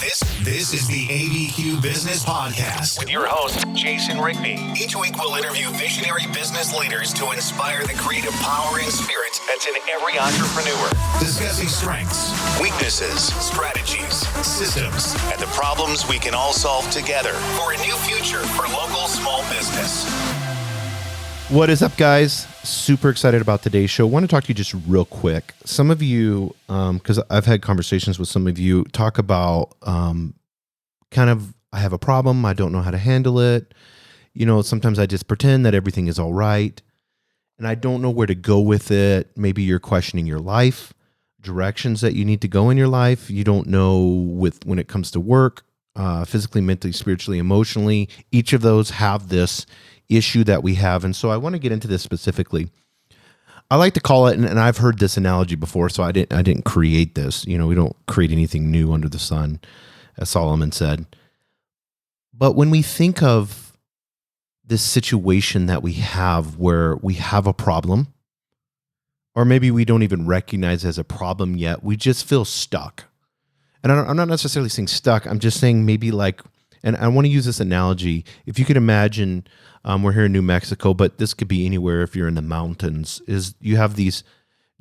This is the ABQ Business Podcast with your host, Jason Rigby. Each week we'll interview visionary business leaders to inspire the creative power and spirit that's in every entrepreneur. Discussing strengths, weaknesses, strategies, systems, and the problems we can all solve together for a new future for local small business. What is up, guys? Super excited about today's show. Want to talk to you just real quick. Some of you, because I've had conversations with some of you, talk about I have a problem. I don't know how to handle it. You know, sometimes I just pretend that everything is all right, and I don't know where to go with it. Maybe you're questioning your life, directions that you need to go in your life. You don't know when it comes to work, physically, mentally, spiritually, emotionally. Each of those have this issue that we have. And so I want to get into this specifically. I like to call it, and I've heard this analogy before, so I didn't create this. You know, we don't create anything new under the sun, as Solomon said. But when we think of this situation that we have where we have a problem, or maybe we don't even recognize it as a problem yet, we just feel stuck. And I'm not necessarily saying stuck. I'm just saying maybe like, and I want to use this analogy. If you could imagine, we're here in New Mexico, but this could be anywhere if you're in the mountains, is you have these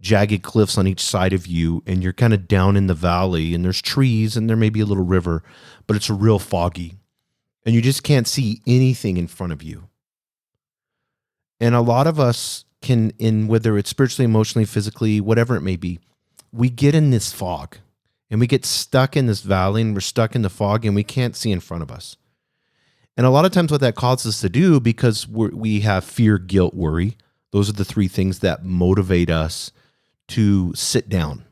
jagged cliffs on each side of you, and you're kind of down in the valley, and there's trees, and there may be a little river, but it's real foggy, and you just can't see anything in front of you. And a lot of us can, in whether it's spiritually, emotionally, physically, whatever it may be, we get in this fog. And we get stuck in this valley, and we're stuck in the fog, and we can't see in front of us. And a lot of times what that causes us to do, because we have fear, guilt, worry, those are the three things that motivate us to sit down.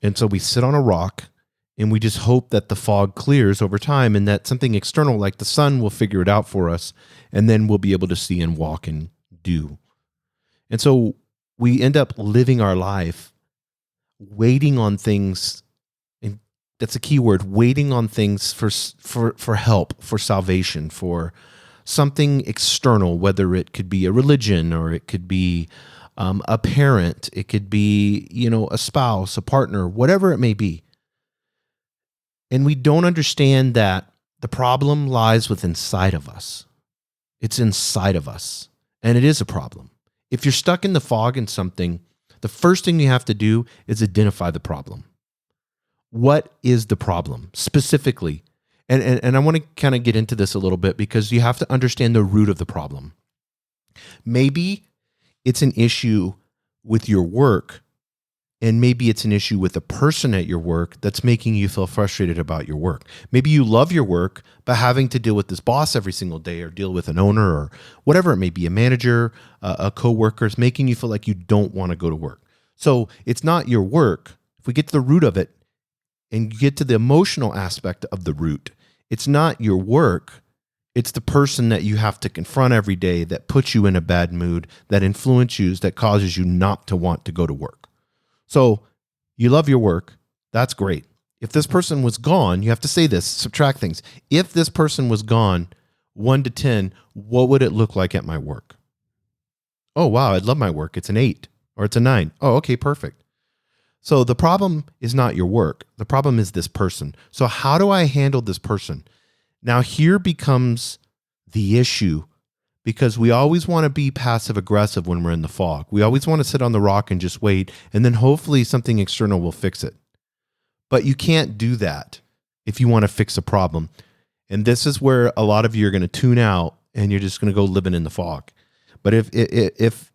And so we sit on a rock, and we just hope that the fog clears over time, and that something external like the sun will figure it out for us, and then we'll be able to see and walk and do. And so we end up living our life waiting on things. That's a key word, waiting on things for help, for salvation, for something external, whether it could be a religion, or it could be a parent, it could be, a spouse, a partner, whatever it may be. And we don't understand that the problem lies within inside of us. It's inside of us, and it is a problem. If you're stuck in the fog in something, the first thing you have to do is identify the problem. What is the problem specifically? And I want to kind of get into this a little bit, because you have to understand the root of the problem. Maybe it's an issue with your work, and maybe it's an issue with the person at your work that's making you feel frustrated about your work. Maybe you love your work, but having to deal with this boss every single day, or deal with an owner, or whatever it may be, a manager, a coworker, is making you feel like you don't want to go to work. So it's not your work. If we get to the root of it, and you get to the emotional aspect of the root, it's not your work, it's the person that you have to confront every day that puts you in a bad mood, that influences you, that causes you not to want to go to work. So you love your work, that's great. If this person was gone, you have to say this, subtract things. If this person was gone, 1 to 10, what would it look like at my work? Oh, wow, I love my work. It's an 8 or it's a 9. Oh, okay, perfect. So the problem is not your work. The problem is this person. So how do I handle this person? Now here becomes the issue, because we always want to be passive aggressive when we're in the fog. We always want to sit on the rock and just wait, and then hopefully something external will fix it. But you can't do that if you want to fix a problem. And this is where a lot of you are going to tune out, and you're just going to go living in the fog. But if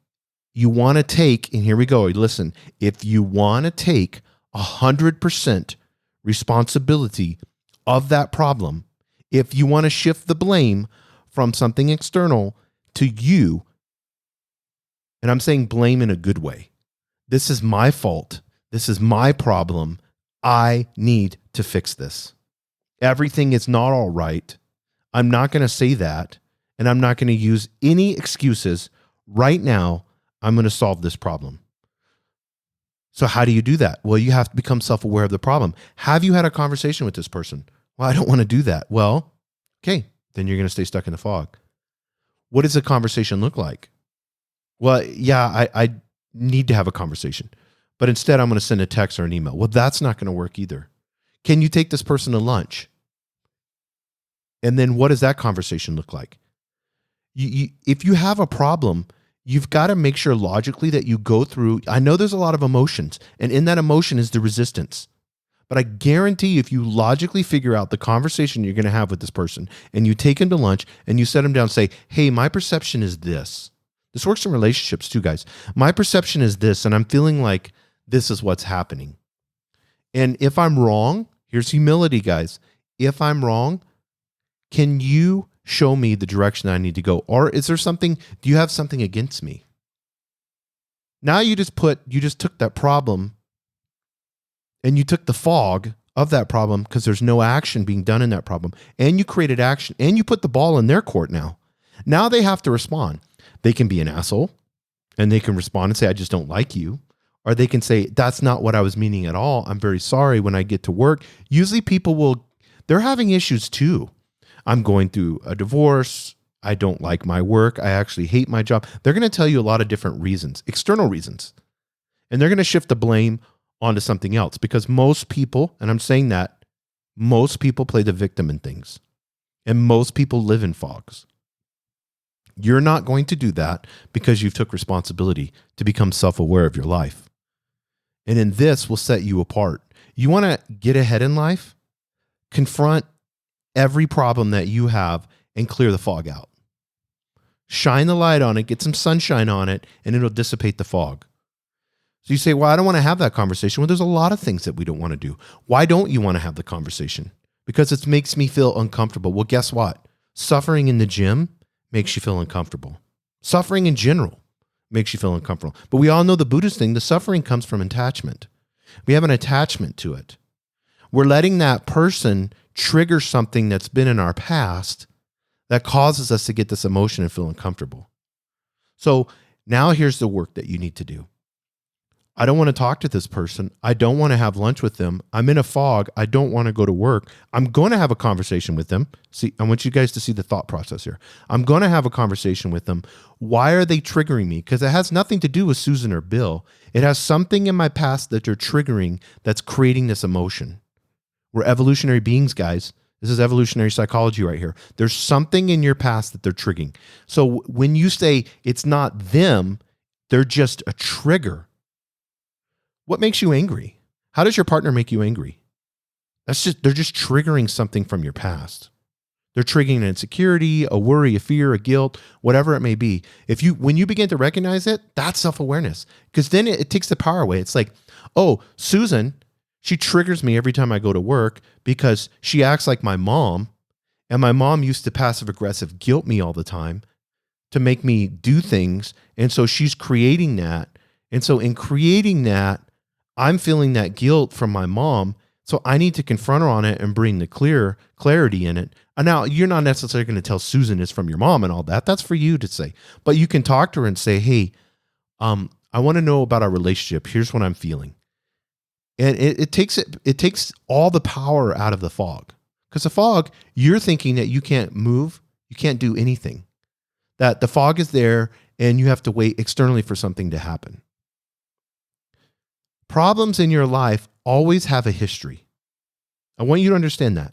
you want to take, and here we go, listen, if you want to take 100% responsibility of that problem, if you want to shift the blame from something external to you, and I'm saying blame in a good way, this is my fault, this is my problem, I need to fix this. Everything is not all right. I'm not going to say that, and I'm not going to use any excuses right now. I'm going to solve this problem. So how do you do that? Well, you have to become self-aware of the problem. Have you had a conversation with this person? Well, I don't want to do that. Well, okay, then you're going to stay stuck in the fog. What does a conversation look like? Well, yeah, I need to have a conversation, but instead I'm going to send a text or an email. Well, that's not going to work either. Can you take this person to lunch? And then what does that conversation look like? If you have a problem, you've got to make sure logically that you go through. I know there's a lot of emotions, and in that emotion is the resistance. But I guarantee you, if you logically figure out the conversation you're going to have with this person and you take him to lunch and you set him down and say, hey, my perception is this. This works in relationships too, guys. My perception is this, and I'm feeling like this is what's happening. And if I'm wrong, here's humility, guys. If I'm wrong, can you show me the direction I need to go? Or is there something, do you have something against me? Now you just took that problem and you took the fog of that problem because there's no action being done in that problem. And you created action and you put the ball in their court now. Now they have to respond. They can be an asshole and they can respond and say, I just don't like you. Or they can say, that's not what I was meaning at all. I'm very sorry. When I get to work, usually they're having issues too. I'm going through a divorce. I don't like my work. I actually hate my job. They're going to tell you a lot of different reasons, external reasons. And they're going to shift the blame onto something else because most people, and I'm saying that, most people play the victim in things. And most people live in fogs. You're not going to do that because you've took responsibility to become self-aware of your life. And in this will set you apart. You want to get ahead in life? Confront every problem that you have and clear the fog out. Shine the light on it, get some sunshine on it, and it'll dissipate the fog. So you say, well, I don't want to have that conversation. Well, there's a lot of things that we don't want to do. Why don't you want to have the conversation? Because it makes me feel uncomfortable. Well, guess what? Suffering in the gym makes you feel uncomfortable. Suffering in general makes you feel uncomfortable. But we all know the Buddhist thing, the suffering comes from attachment. We have an attachment to it. We're letting that person trigger something that's been in our past that causes us to get this emotion and feel uncomfortable. So now here's the work that you need to do. I don't want to talk to this person. I don't want to have lunch with them. I'm in a fog. I don't want to go to work. I'm going to have a conversation with them. See, I want you guys to see the thought process here. I'm going to have a conversation with them. Why are they triggering me? Because it has nothing to do with Susan or Bill. It has something in my past that they're triggering that's creating this emotion. We're evolutionary beings, guys. This is evolutionary psychology right here. There's something in your past that they're triggering. So when you say it's not them, they're just a trigger. What makes you angry? How does your partner make you angry? They're just triggering something from your past. They're triggering an insecurity, a worry, a fear, a guilt, whatever it may be. When you begin to recognize it, that's self-awareness. Because then it takes the power away. It's like, oh, Susan, she triggers me every time I go to work because she acts like my mom, and my mom used to passive-aggressive guilt me all the time to make me do things, and so she's creating that. And so in creating that, I'm feeling that guilt from my mom, so I need to confront her on it and bring the clarity in it. And now, you're not necessarily going to tell Susan it's from your mom and all that. That's for you to say. But you can talk to her and say, hey, I want to know about our relationship. Here's what I'm feeling. And it takes all the power out of the fog. Because the fog, you're thinking that you can't move, you can't do anything. That the fog is there and you have to wait externally for something to happen. Problems in your life always have a history. I want you to understand that.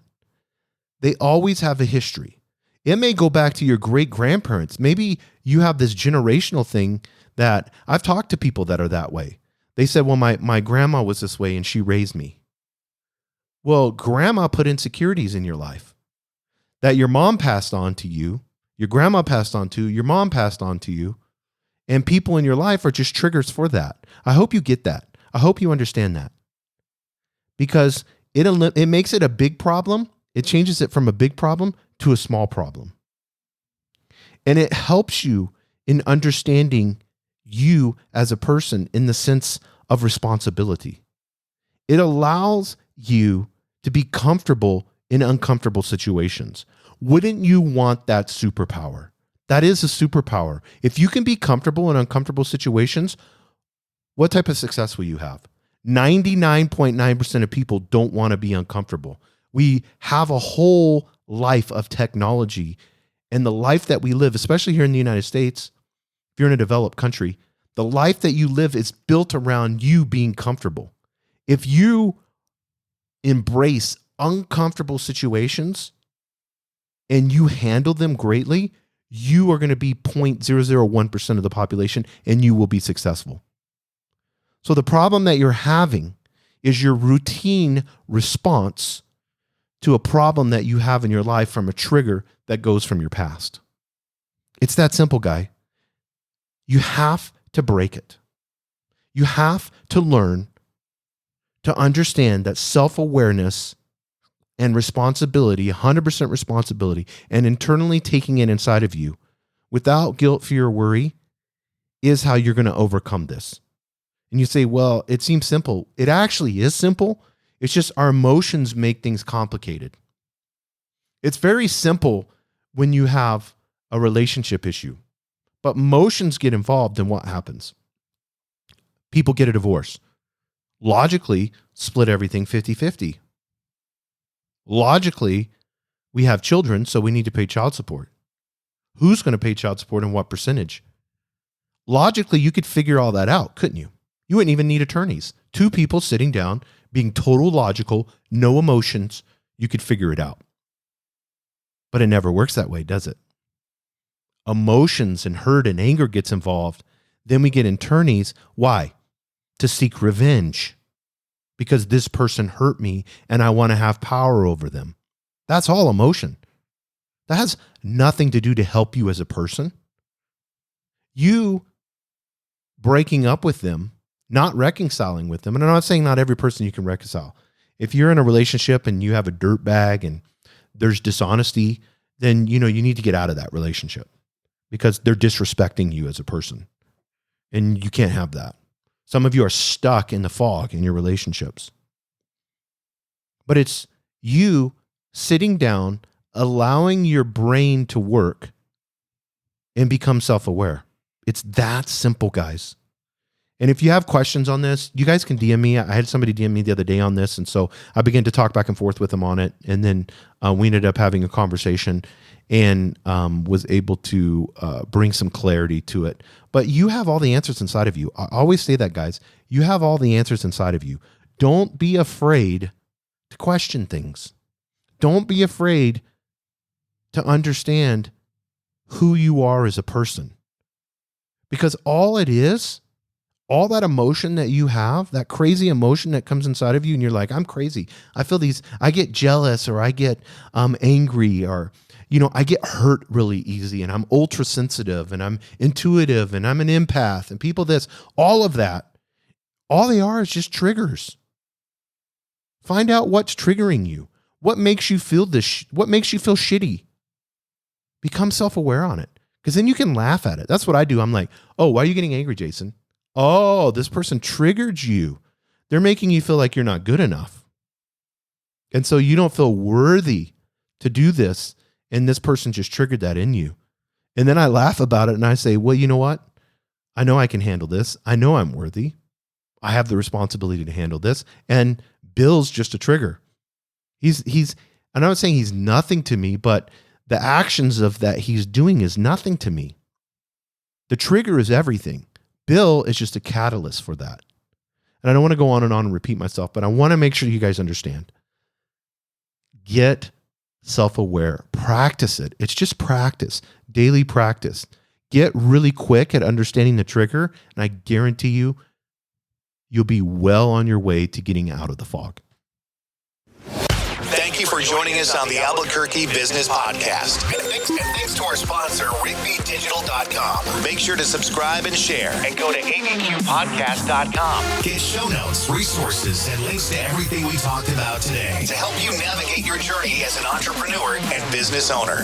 They always have a history. It may go back to your great-grandparents. Maybe you have this generational thing that I've talked to people that are that way. They said, well, my grandma was this way and she raised me. Well, grandma put insecurities in your life that your mom passed on to you, your grandma passed on to, your mom passed on to you, and people in your life are just triggers for that. I hope you get that. I hope you understand that. Because it makes it a big problem. It changes it from a big problem to a small problem. And it helps you in understanding you as a person in the sense of responsibility. It allows you to be comfortable in uncomfortable situations. Wouldn't you want that superpower? That is a superpower. If you can be comfortable in uncomfortable situations, what type of success will you have? 99.9% of people don't want to be uncomfortable. We have a whole life of technology, and the life that we live, especially here in the United States, if you're in a developed country, the life that you live is built around you being comfortable. If you embrace uncomfortable situations and you handle them greatly, you are going to be 0.001% of the population and you will be successful. So the problem that you're having is your routine response to a problem that you have in your life from a trigger that goes from your past. It's that simple, guy. You have to break it. You have to learn to understand that self-awareness and responsibility, 100% responsibility, and internally taking it inside of you without guilt, fear, or worry is how you're going to overcome this. And you say, well, it seems simple. It actually is simple. It's just our emotions make things complicated. It's very simple when you have a relationship issue, but emotions get involved and what happens? People get a divorce. Logically, split everything 50-50. Logically, we have children, so we need to pay child support. Who's going to pay child support and what percentage? Logically, you could figure all that out, couldn't you? You wouldn't even need attorneys. Two people sitting down, being total logical, no emotions, you could figure it out. But it never works that way, does it? Emotions and hurt and anger gets involved. Then we get attorneys. Why? To seek revenge. Because this person hurt me and I want to have power over them. That's all emotion. That has nothing to do to help you as a person. You breaking up with them, not reconciling with them. And I'm not saying not every person you can reconcile. If you're in a relationship and you have a dirt bag and there's dishonesty, then you need to get out of that relationship because they're disrespecting you as a person. And you can't have that. Some of you are stuck in the fog in your relationships. But it's you sitting down, allowing your brain to work and become self-aware. It's that simple, guys. And if you have questions on this, you guys can DM me. I had somebody DM me the other day on this. And so I began to talk back and forth with them on it. And then we ended up having a conversation and was able to bring some clarity to it. But you have all the answers inside of you. I always say that, guys. You have all the answers inside of you. Don't be afraid to question things. Don't be afraid to understand who you are as a person. Because all it is, all that emotion that you have, that crazy emotion that comes inside of you, and you're like, I'm crazy. I feel these, I get jealous or I get angry or, I get hurt really easy and I'm ultra sensitive and I'm intuitive and I'm an empath and people this, all of that, all they are is just triggers. Find out what's triggering you. What makes you feel this? What makes you feel shitty? Become self-aware on it because then you can laugh at it. That's what I do. I'm like, oh, why are you getting angry, Jason? Oh, this person triggered you. They're making you feel like you're not good enough. And so you don't feel worthy to do this. And this person just triggered that in you. And then I laugh about it and I say, well, you know what? I know I can handle this. I know I'm worthy. I have the responsibility to handle this. And Bill's just a trigger. He's I'm not saying he's nothing to me, but the actions of that he's doing is nothing to me. The trigger is everything. Bill is just a catalyst for that. And I don't want to go on and repeat myself, but I want to make sure you guys understand. Get self-aware. Practice it. It's just practice. Daily practice. Get really quick at understanding the trigger, and I guarantee you, you'll be well on your way to getting out of the fog. Thank you for joining us on the Albuquerque Business Podcast. And thanks to our sponsor, RigbyDigital.com. Make sure to subscribe and share. And go to abqpodcast.com. Get show notes, resources, and links to everything we talked about today to help you navigate your journey as an entrepreneur and business owner.